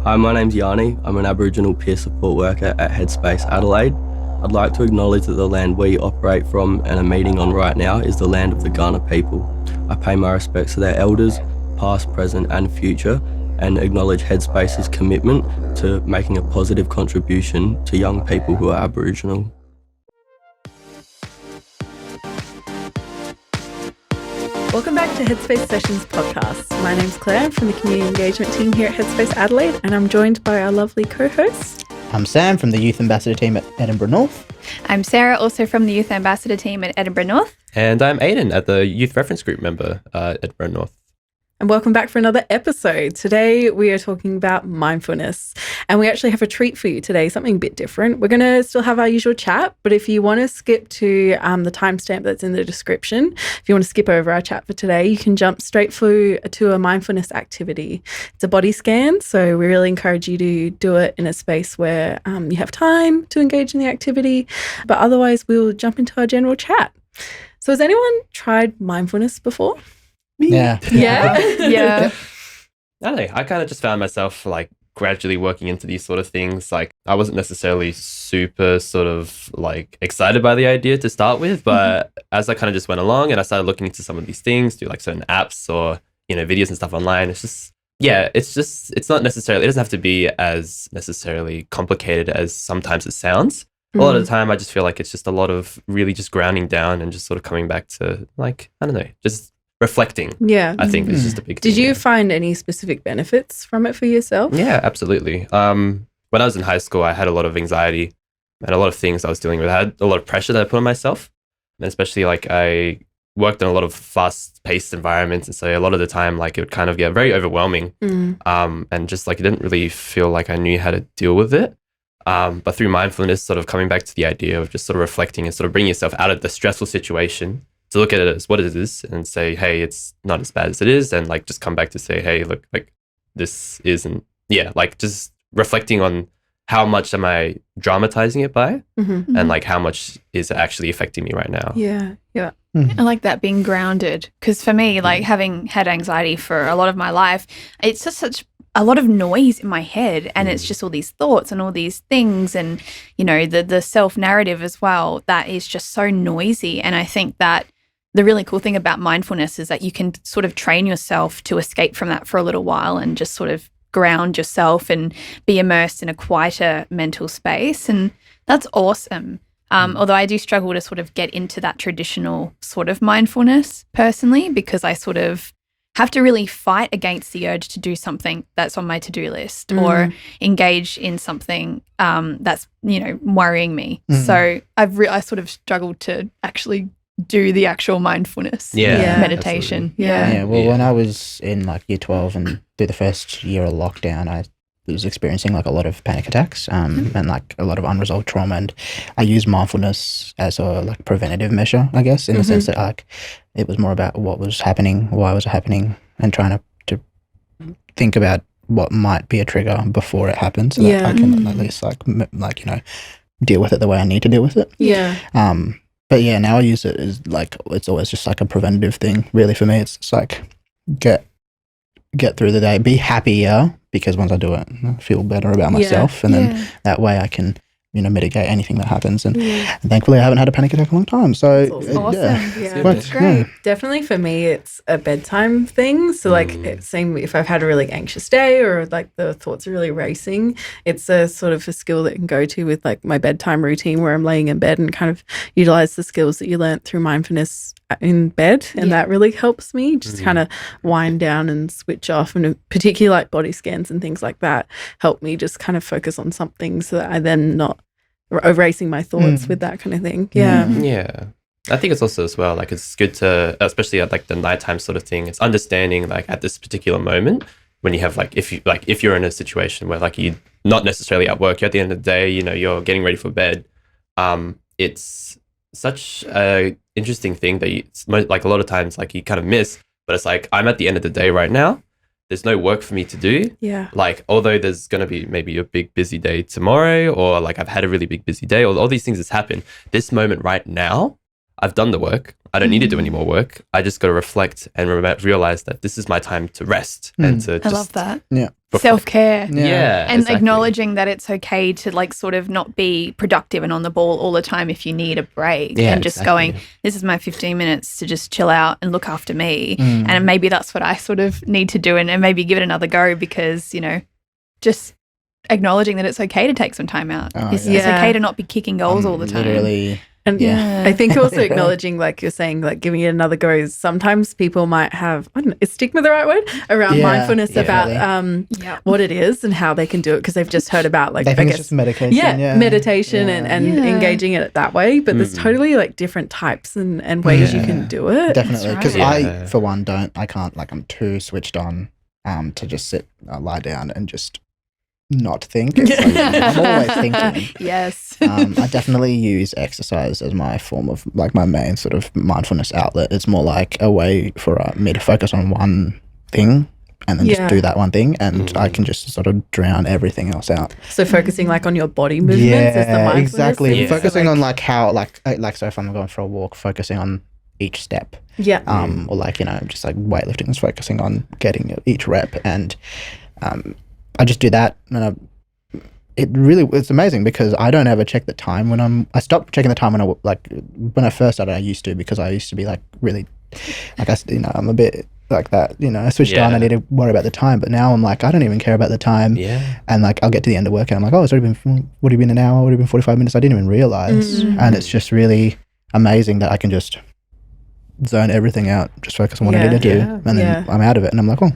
Hi, my name's Yanni. I'm an Aboriginal peer support worker at Headspace Adelaide. I'd like to acknowledge that the land we operate from and are meeting on right now is the land of the Kaurna people. I pay my respects to their elders, past, present and future, and acknowledge Headspace's commitment to making a positive contribution to young people who are Aboriginal. Welcome back to Headspace Sessions podcast. My name's Claire. I'm from the community engagement team here at Headspace Adelaide, and I'm joined by our lovely co-hosts. I'm Sam from the Youth Ambassador team at Edinburgh North. I'm Sarah, also from the Youth Ambassador team at Edinburgh North. And I'm Aiden, at the Youth Reference Group member at Edinburgh North. And welcome back for another episode. Today we are talking about mindfulness, and we actually have a treat for you today, something a bit different. We're going to still have our usual chat, but if you want to skip to the timestamp that's in the description, if you want to skip over our chat for today, you can jump straight through to a mindfulness activity. It's a body scan, so we really encourage you to do it in a space where you have time to engage in the activity, but otherwise we'll jump into our general chat. So has anyone tried mindfulness before? Yeah. Yeah. I don't know. I kind of just found myself like gradually working into these sort of things. Like I wasn't necessarily super sort of like excited by the idea to start with, but as I kind of just went along and I started looking into some of these things, do like certain apps or, videos and stuff online, it's not necessarily, it doesn't have to be as necessarily complicated as sometimes it sounds. A lot of the time I just feel like it's just a lot of really just grounding down and just sort of coming back to like, I don't know, just reflecting. Yeah. I think it's just a big thing. Did you find any specific benefits from it for yourself? Yeah, absolutely. When I was in high school, I had a lot of anxiety and a lot of things I was dealing with. I had a lot of pressure that I put on myself, and especially like I worked in a lot of fast-paced environments, and so a lot of the time like it would kind of get very overwhelming, and just like I didn't really feel like I knew how to deal with it. But through mindfulness, sort of coming back to the idea of just sort of reflecting and sort of bringing yourself out of the stressful situation to look at it as what it is and say, hey, it's not as bad as it is. And like, just come back to say, hey, look, like this isn't, like just reflecting on how much am I dramatizing it by and like how much is it actually affecting me right now. Yeah. I like that, being grounded, because for me, like having had anxiety for a lot of my life, it's just such a lot of noise in my head, and it's just all these thoughts and all these things, and the self-narrative as well, that is just so noisy. And I think that the really cool thing about mindfulness is that you can sort of train yourself to escape from that for a little while and just sort of ground yourself and be immersed in a quieter mental space. And that's awesome. Although I do struggle to sort of get into that traditional sort of mindfulness personally, because I sort of have to really fight against the urge to do something that's on my to-do list or engage in something that's, worrying me. So I sort of struggled to actually do the actual mindfulness meditation. When I was in like year 12 and through the first year of lockdown, I was experiencing like a lot of panic attacks and like a lot of unresolved trauma, and I used mindfulness as a like preventative measure, I guess, in the sense that like it was more about what was happening, why was it happening, and trying to think about what might be a trigger before it happens, so that I can at least deal with it the way I need to deal with it. But yeah, now I use it as like, it's always just like a preventative thing, really, for me. It's like get through the day, be happier, because once I do it, I feel better about myself, and then that way I can, mitigate anything that happens. And thankfully I haven't had a panic attack in a long time. So awesome. That's great. Definitely for me, it's a bedtime thing. So like same if I've had a really anxious day or like the thoughts are really racing, it's a sort of a skill that can go to with like my bedtime routine, where I'm laying in bed and kind of utilize the skills that you learnt through mindfulness in bed, and that really helps me just kind of wind down and switch off, and particularly like body scans and things like that help me just kind of focus on something so that I then not erasing my thoughts with that kind of thing. I think it's also as well like it's good to, especially at like the nighttime sort of thing, it's understanding like at this particular moment when you have like if you're in a situation where like you're not necessarily at work, you're at the end of the day, you're getting ready for bed, it's such a interesting thing that like a lot of times like you kind of miss, but it's like I'm at the end of the day right now, there's no work for me to do. Like although there's going to be maybe a big busy day tomorrow, or like I've had a really big busy day, or all these things that's happened, this moment right now I've done the work, I don't need to do any more work. I just got to reflect and realize that this is my time to rest and to I love that. Yeah. Self-care. Yeah. And exactly. acknowledging that it's okay to like sort of not be productive and on the ball all the time if you need a break, Yeah, and just exactly. going, this is my 15 minutes to just chill out and look after me. And maybe that's what I sort of need to do, and maybe give it another go, because, you know, just acknowledging that it's okay to take some time out. Oh, It's yeah. okay to not be kicking goals all the time. Literally. And Yeah. I think also acknowledging, like you're saying, like giving it another go is sometimes people might have, I don't know, is stigma the right word? Around Yeah, mindfulness definitely. about Yeah. what it is and how they can do it, because they've just heard about, like, They I think guess, it's just medication. meditation Yeah. and Yeah. engaging in it that way. But there's totally like different types and ways you can do it. Definitely. Because right. I, for one, I can't, like, I'm too switched on to just sit, lie down and just not think. It's like, I'm always thinking. Yes. I definitely use exercise as my form of, like, my main sort of mindfulness outlet. It's more like a way for me to focus on one thing and then Yeah. just do that one thing, and I can just sort of drown everything else out. So focusing like on your body movements is the mindfulness exactly. thing. Yeah. Focusing So, on like how, like so if I'm going for a walk, focusing on each step. yeah. Or like, you know, just like weightlifting is focusing on getting each rep, and I just do that, and it's amazing because I don't ever check the time I stopped checking the time when I first started. I used to, because I used to be like really, like, you know, I'm a bit like that, you know, I switched on, I need to worry about the time, but now I'm like, I don't even care about the time. Yeah. And like, I'll get to the end of work and I'm like, oh, it's already been, would have been an hour, would have been 45 minutes. I didn't even realize. And it's just really amazing that I can just zone everything out, just focus on what I Yeah. need to do. Yeah. And then I'm out of it. And I'm like, oh,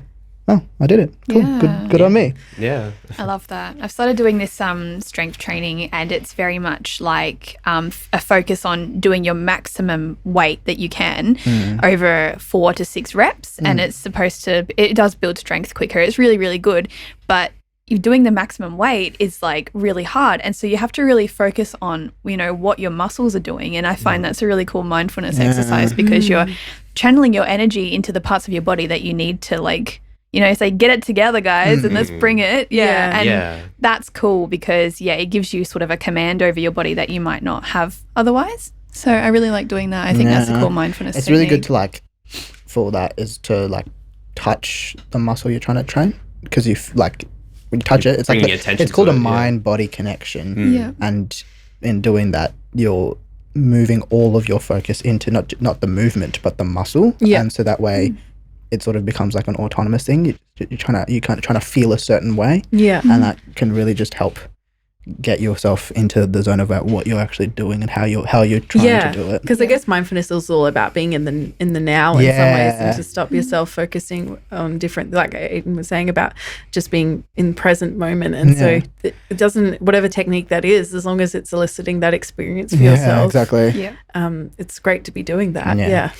I did it. Cool. Yeah. Good on me. Yeah. I love that. I've started doing this strength training, and it's very much like a focus on doing your maximum weight that you can over 4 to 6 reps. And it's supposed to, it does build strength quicker. It's really, really good. But you're doing the maximum weight is like really hard. And so you have to really focus on, you know, what your muscles are doing. And I find that's a really cool mindfulness exercise, because you're channeling your energy into the parts of your body that you need to, like, you know, say, get it together, guys, and let's bring it. Yeah. And that's cool because, it gives you sort of a command over your body that you might not have otherwise. So I really like doing that. I think that's a cool mindfulness It's technique. really good to, like, for that is to, like, touch the muscle you're trying to train, because like, when you touch it, it's like bringing attention it's called to a it, yeah. mind-body connection. Yeah. And in doing that, you're moving all of your focus into not the movement but the muscle. Yeah. And so that way it sort of becomes like an autonomous thing. You're trying to feel a certain way, Yeah. and that can really just help get yourself into the zone of what you're actually doing and how you're trying to do it. Because I guess mindfulness is all about being in the now in some ways, and to stop yourself focusing on different, like Aiden was saying about just being in present moment. And so it doesn't, whatever technique that is, as long as it's eliciting that experience for yourself, Exactly. Yeah. it's great to be doing that. Yeah. Yeah.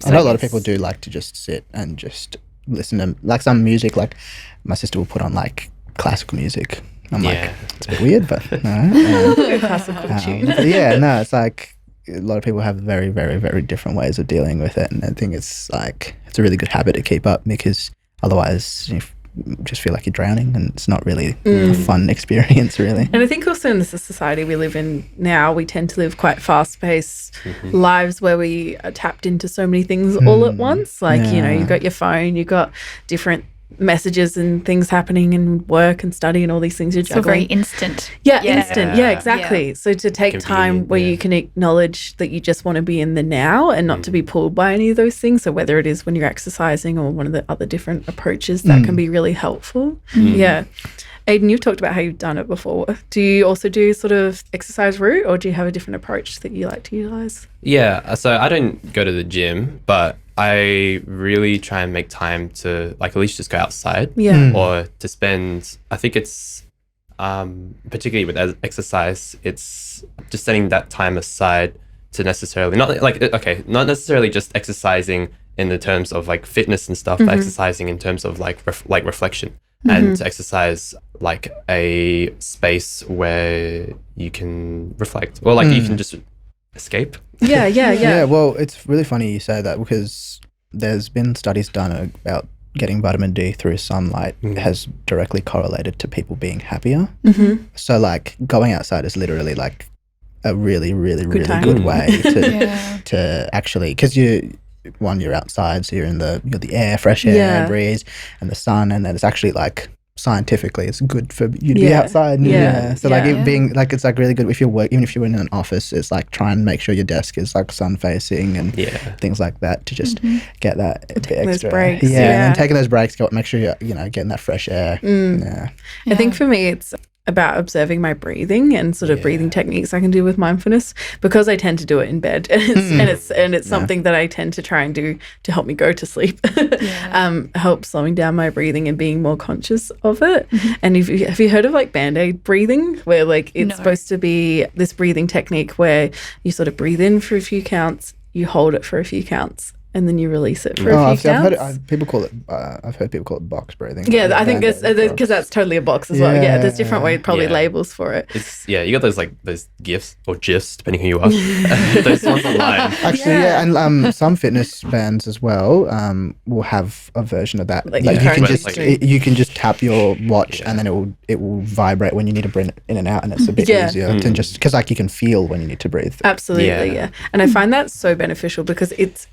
I know a lot of people do like to just sit and just listen to, like, some music. Like, my sister will put on, like, classical music. I'm like, it's a bit weird, but no. Classical tune. But yeah, no, it's like a lot of people have very, very, very different ways of dealing with it, and I think it's like it's a really good habit to keep up, because otherwise you just feel like you're drowning, and it's not really a fun experience, really. And I think also in the society we live in now, we tend to live quite fast-paced lives where we are tapped into so many things all at once. Like, you know, you've got your phone, you've got different messages and things happening in work and study and all these things you're So very juggling. instant. Instant. Yeah, exactly. So to take time Convenient, where you can acknowledge that you just want to be in the now and not to be pulled by any of those things. So whether it is when you're exercising or one of the other different approaches, that can be really helpful. Yeah. Aiden, you've talked about how you've done it before. Do you also do sort of exercise route, or do you have a different approach that you like to utilize? Yeah, so I don't go to the gym, but I really try and make time to, like, at least just go outside. Yeah. Or to spend, I think it's, particularly with exercise, it's just setting that time aside to necessarily, not necessarily just exercising in the terms of, like, fitness and stuff, but exercising in terms of, like, reflection. And to exercise, like, a space where you can reflect, or, like, you can just escape. Yeah. Yeah, well, it's really funny you say that, because there's been studies done about getting vitamin D through sunlight has directly correlated to people being happier. So, like, going outside is literally like a really, really, really time. good way to Yeah. to actually, because you're outside, so you're the air, fresh air, Yeah. breeze, and the sun, and then it's actually like scientifically it's good for you to be Yeah. outside. And, Yeah. So like Yeah. it being like, it's like really good if you're even if you're in an office, it's like try and make sure your desk is like sun facing and Yeah. things like that to just get that bit Taking those extra breaks, Yeah, and yeah. then taking those breaks, make sure you're getting that fresh air. Mm. Yeah. I think for me, it's about observing my breathing and sort of breathing techniques I can do with mindfulness, because I tend to do it in bed, and it's something that I tend to try and do to help me go to sleep. Help slowing down my breathing and being more conscious of it. And have you heard of like Band-Aid breathing, where like it's supposed to be this breathing technique where you sort of breathe in for a few counts, you hold it for a few counts, and then you release it for a few counts. I've heard people call it box breathing. Yeah, I think it's because that's totally a box as well. Yeah, there's different labels for it. It's you got those GIFs or GIFs, depending who you are. Those ones online. Actually, and some fitness bands as well will have a version of that. Like Like you can encourage just tap your watch and then it will vibrate when you need to breathe in and out, and it's a bit easier than just because like you can feel when you need to breathe. Absolutely, yeah. And I find that so beneficial because it's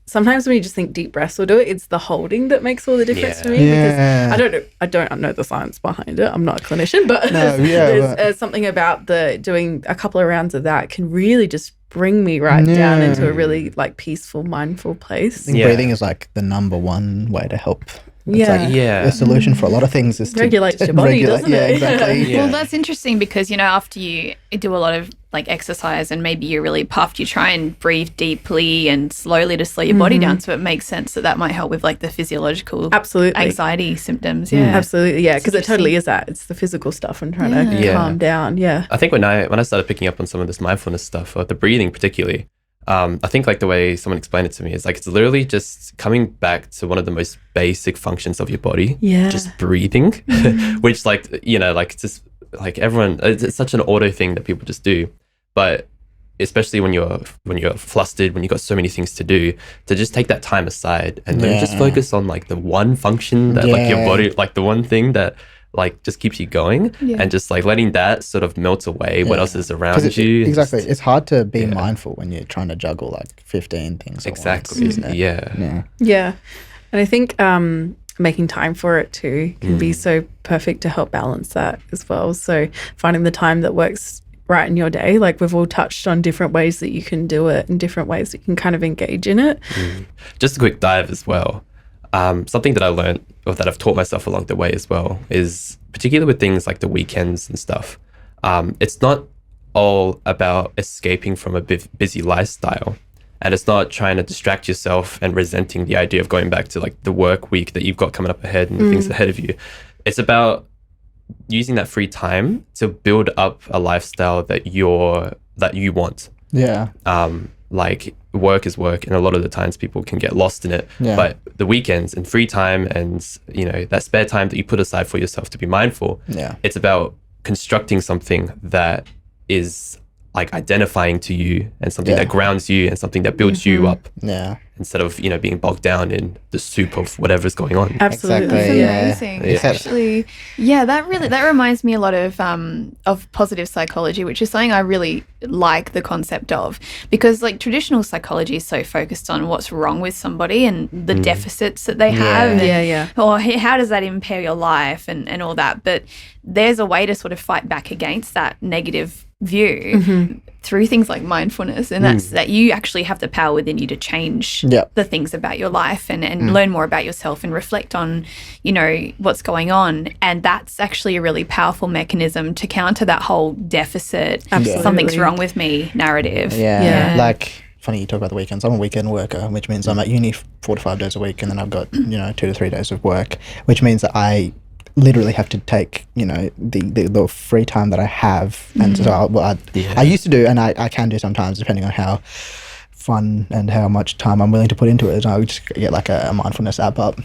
sometimes when you just think deep breaths will do it, it's the holding that makes all the difference for me. Yeah. Because I don't know the science behind it. I'm not a clinician, but No, there's something about doing a couple of rounds of that can really just bring me right down into a really like peaceful, mindful place. I think breathing is like the number one way to help. It's Yeah. like Yeah. the solution for a lot of things is to Regulates your body, doesn't yeah, it? exactly. Yeah. Well, that's interesting because, after you do a lot of like exercise and maybe you're really puffed, you try and breathe deeply and slowly to slow your body down. So it makes sense that might help with like the physiological Absolutely. anxiety symptoms. Yeah. Absolutely, yeah, because it totally is that. It's the physical stuff and trying to Yeah. calm down. Yeah. I think when I started picking up on some of this mindfulness stuff, or the breathing particularly, I think like the way someone explained it to me is like it's literally just coming back to one of the most basic functions of your body, Yeah. just breathing, which like like just like everyone, it's such an auto thing that people just do, but especially when you're flustered, when you've got so many things to do, to just take that time aside and then just focus on like the one function that like your body, like the one thing that like just keeps you going, and just like letting that sort of melt away what else is around you. Exactly. It's hard to be mindful when you're trying to juggle like 15 things at Exactly. once, isn't it? Yeah. Yeah. And I think making time for it too can be so perfect to help balance that as well. So finding the time that works right in your day, like we've all touched on different ways that you can do it and different ways that you can kind of engage in it. Just a quick dive as well. Something that I learned, or that I've taught myself along the way as well, is particularly with things like the weekends and stuff. It's not all about escaping from a busy lifestyle, and it's not trying to distract yourself and resenting the idea of going back to like the work week that you've got coming up ahead and things ahead of you. It's about using that free time to build up a lifestyle that you want. Yeah. Like work is work, and a lot of the times people can get lost in it. Yeah. But the weekends and free time and that spare time that you put aside for yourself to be mindful, it's about constructing something that is like identifying to you and something that grounds you and something that builds you up. Yeah. Instead of being bogged down in the soup of whatever's going on. Absolutely. Exactly. That's Yeah. amazing. Yeah. Actually, that reminds me a lot of positive psychology, which is something I really like the concept of, because like traditional psychology is so focused on what's wrong with somebody and the deficits that they have, or how does that impair your life and all that. But there's a way to sort of fight back against that negative view through things like mindfulness, and that's that you actually have the power within you to change the things about your life and learn more about yourself and reflect on what's going on. And that's actually a really powerful mechanism to counter that whole deficit, something's wrong with me narrative. Like, funny you talk about the weekends. I'm a weekend worker, which means I'm at uni 4 to 5 days a week, and then I've got 2 to 3 days of work, which means that I literally have to take the free time that I have, and so I used to do, and I can do sometimes, depending on how fun and how much time I'm willing to put into it, is I would just get like a mindfulness app up.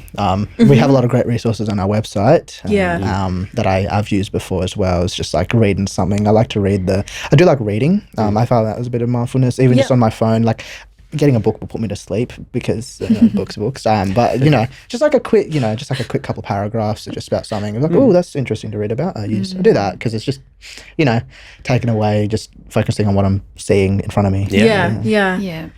We have a lot of great resources on our website that I've used before as well. It's just like reading something. I like to read I do like reading. I found that was a bit of mindfulness, even just on my phone. Like getting a book will put me to sleep because books. But just like a quick couple paragraphs or just about something. I'm like, oh, that's interesting to read about. I do that because it's just, taken away, just focusing on what I'm seeing in front of me. Yeah.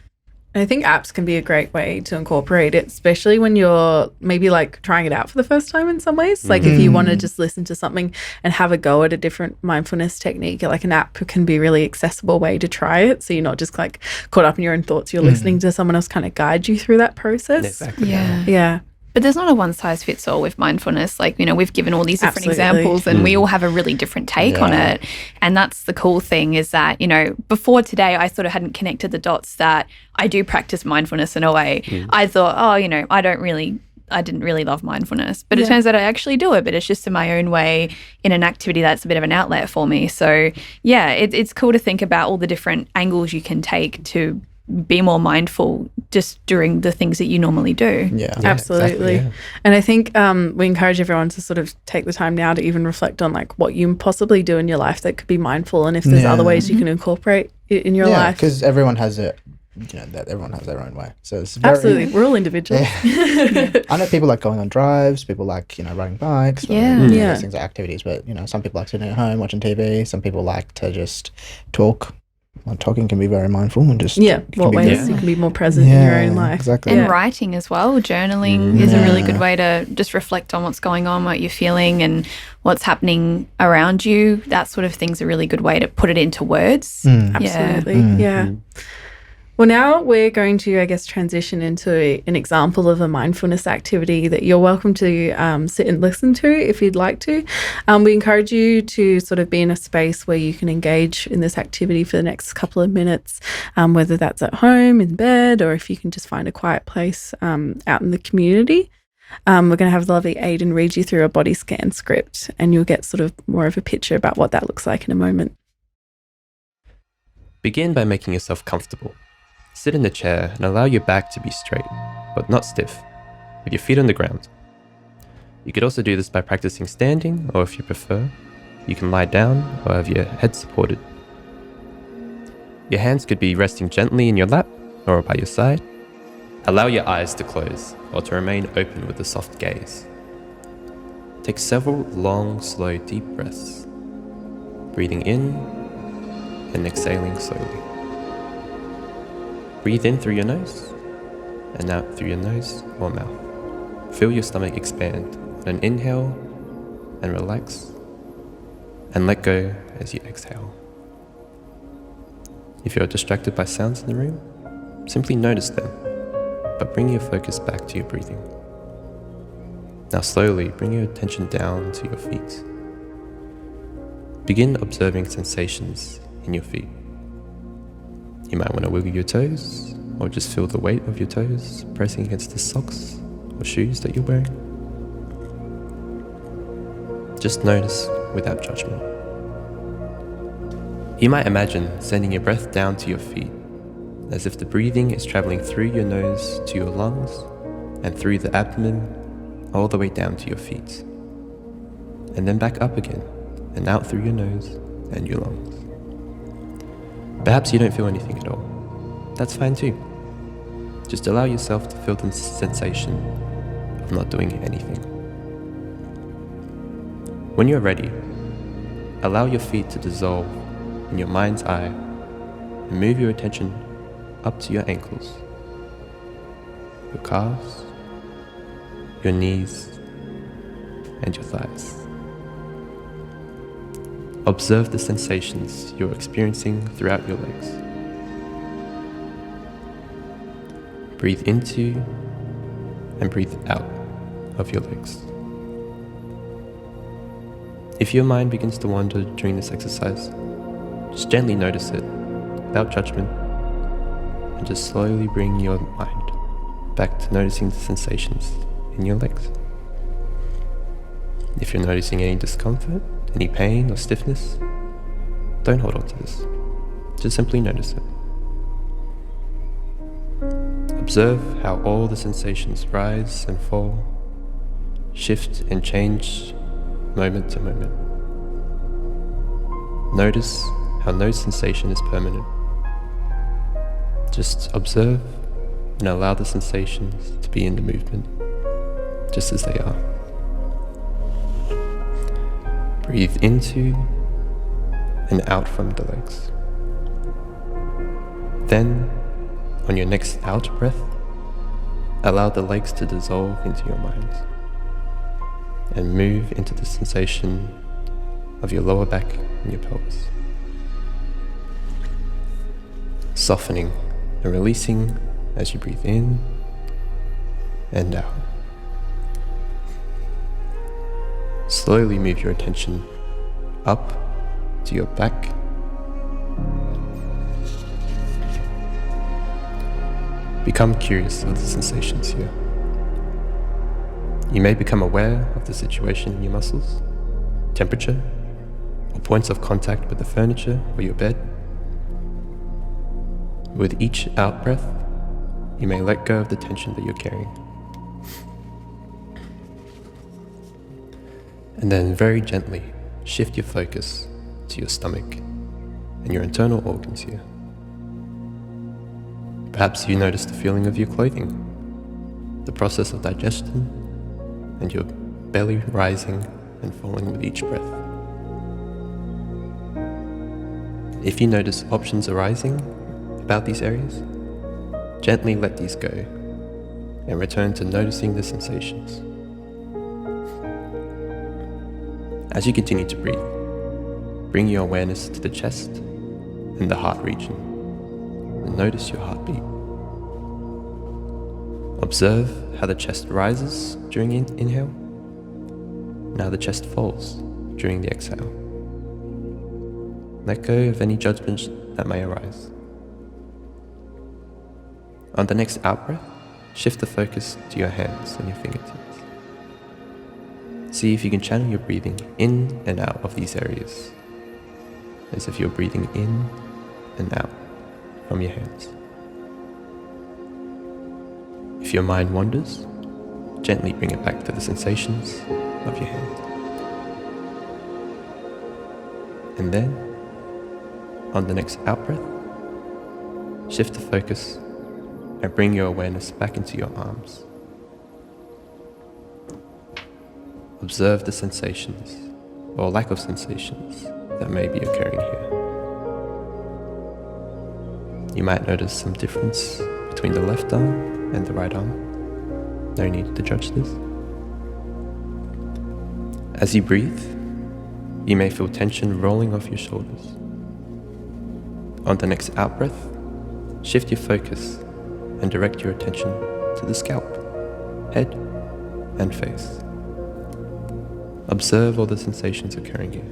I think apps can be a great way to incorporate it, especially when you're maybe like trying it out for the first time in some ways. Like if you want to just listen to something and have a go at a different mindfulness technique, like an app can be a really accessible way to try it. So you're not just like caught up in your own thoughts. You're listening to someone else kind of guide you through that process. Exactly. Yeah. But there's not a one size fits all with mindfulness. Like, we've given all these different Absolutely. examples and we all have a really different take on it. And that's the cool thing is that, before today, I sort of hadn't connected the dots that I do practice mindfulness in a way. I thought, I didn't really love mindfulness. But it turns out I actually do it, but it's just in my own way in an activity that's a bit of an outlet for me. So, it's cool to think about all the different angles you can take to be more mindful just during the things that you normally do. Yeah, absolutely. Exactly, And I think we encourage everyone to sort of take the time now to even reflect on like what you possibly do in your life that could be mindful, and if there's other ways you can incorporate it in your life. Because everyone has it. Everyone has their own way. So it's very, Absolutely, we're all individuals. I know people like going on drives. People like riding bikes. Those things are activities. But some people like sitting at home watching TV. Some people like to just talk. Well, talking can be very mindful and just what ways you can be more present in your own life. Exactly. And writing as well. Journaling is a really good way to just reflect on what's going on, what you're feeling and what's happening around you. That sort of thing's a really good way to put it into words. Absolutely. Well, now we're going to, I guess, transition into an example of a mindfulness activity that you're welcome to sit and listen to if you'd like to. We encourage you to sort of be in a space where you can engage in this activity for the next couple of minutes, whether that's at home, in bed, or if you can just find a quiet place out in the community. We're going to have the lovely Aiden read you through a body scan script, and you'll get sort of more of a picture about what that looks like in a moment. Begin by making yourself comfortable. Sit in the chair and allow your back to be straight, but not stiff, with your feet on the ground. You could also do this by practicing standing, or if you prefer, you can lie down or have your head supported. Your hands could be resting gently in your lap or by your side. Allow your eyes to close or to remain open with a soft gaze. Take several long, slow, deep breaths, breathing in and exhaling slowly. Breathe in through your nose and out through your nose or mouth. Feel your stomach expand on an inhale and relax, and let go as you exhale. If you're distracted by sounds in the room, simply notice them, but bring your focus back to your breathing. Now slowly bring your attention down to your feet. Begin observing sensations in your feet. You might want to wiggle your toes, or just feel the weight of your toes pressing against the socks or shoes that you're wearing. Just notice without judgment. You might imagine sending your breath down to your feet, as if the breathing is traveling through your nose to your lungs and through the abdomen all the way down to your feet, and then back up again and out through your nose and your lungs. Perhaps you don't feel anything at all. That's fine too. Just allow yourself to feel the sensation of not doing anything. When you're ready, allow your feet to dissolve in your mind's eye and move your attention up to your ankles, your calves, your knees, and your thighs. Observe the sensations you're experiencing throughout your legs. Breathe into and breathe out of your legs. If your mind begins to wander during this exercise, just gently notice it without judgment, and just slowly bring your mind back to noticing the sensations in your legs. If you're noticing any discomfort, any pain or stiffness, don't hold on to this. Just simply notice it. Observe how all the sensations rise and fall, shift and change moment to moment. Notice how no sensation is permanent. Just observe and allow the sensations to be in the movement, just as they are. Breathe into and out from the legs. Then, on your next out breath, allow the legs to dissolve into your mind and move into the sensation of your lower back and your pelvis. Softening and releasing as you breathe in and out. Slowly move your attention up to your back. Become curious of the sensations here. You may become aware of the situation in your muscles, temperature, or points of contact with the furniture or your bed. With each out breath, you may let go of the tension that you're carrying. And then very gently shift your focus to your stomach and your internal organs here. Perhaps you notice the feeling of your clothing, the process of digestion, and your belly rising and falling with each breath. If you notice options arising about these areas, gently let these go and return to noticing the sensations. As you continue to breathe, bring your awareness to the chest and the heart region, and notice your heartbeat. Observe how the chest rises during inhale, and how the chest falls during the exhale. Let go of any judgments that may arise. On the next out-breath, shift the focus to your hands and your fingertips. See if you can channel your breathing in and out of these areas, as if you're breathing in and out from your hands. If your mind wanders, gently bring it back to the sensations of your hand. And then, on the next out-breath, shift the focus and bring your awareness back into your arms. Observe the sensations, or lack of sensations, that may be occurring here. You might notice some difference between the left arm and the right arm. No need to judge this. As you breathe, you may feel tension rolling off your shoulders. On the next out-breath, shift your focus and direct your attention to the scalp, head, and face. Observe all the sensations occurring here.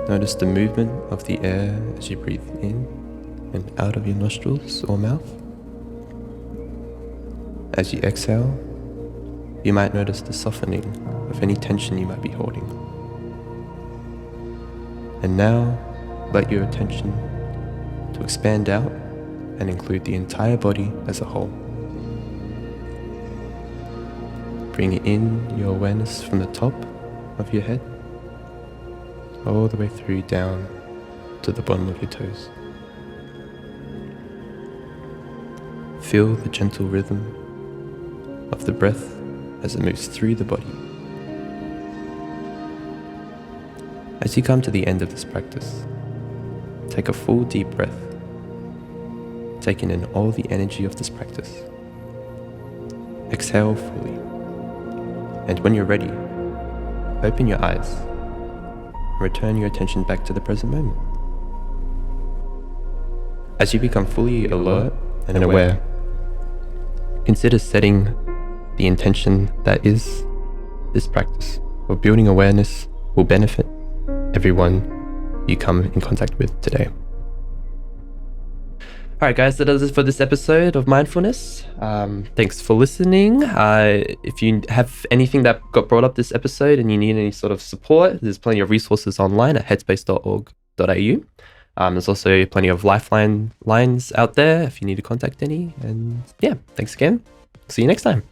Notice the movement of the air as you breathe in and out of your nostrils or mouth. As you exhale, you might notice the softening of any tension you might be holding. And now, let your attention to expand out and include the entire body as a whole. Bring in your awareness from the top of your head, all the way through down to the bottom of your toes. Feel the gentle rhythm of the breath as it moves through the body. As you come to the end of this practice, take a full deep breath, taking in all the energy of this practice. Exhale fully. And when you're ready, open your eyes and return your attention back to the present moment. As you become fully alert and aware, consider setting the intention that is this practice, or building awareness will benefit everyone you come in contact with today. All right, guys, that does it for this episode of Mindfulness. Thanks for listening. If you have anything that got brought up this episode and you need any sort of support, there's plenty of resources online at headspace.org.au. There's also plenty of lifeline lines out there if you need to contact any. And yeah, thanks again. See you next time.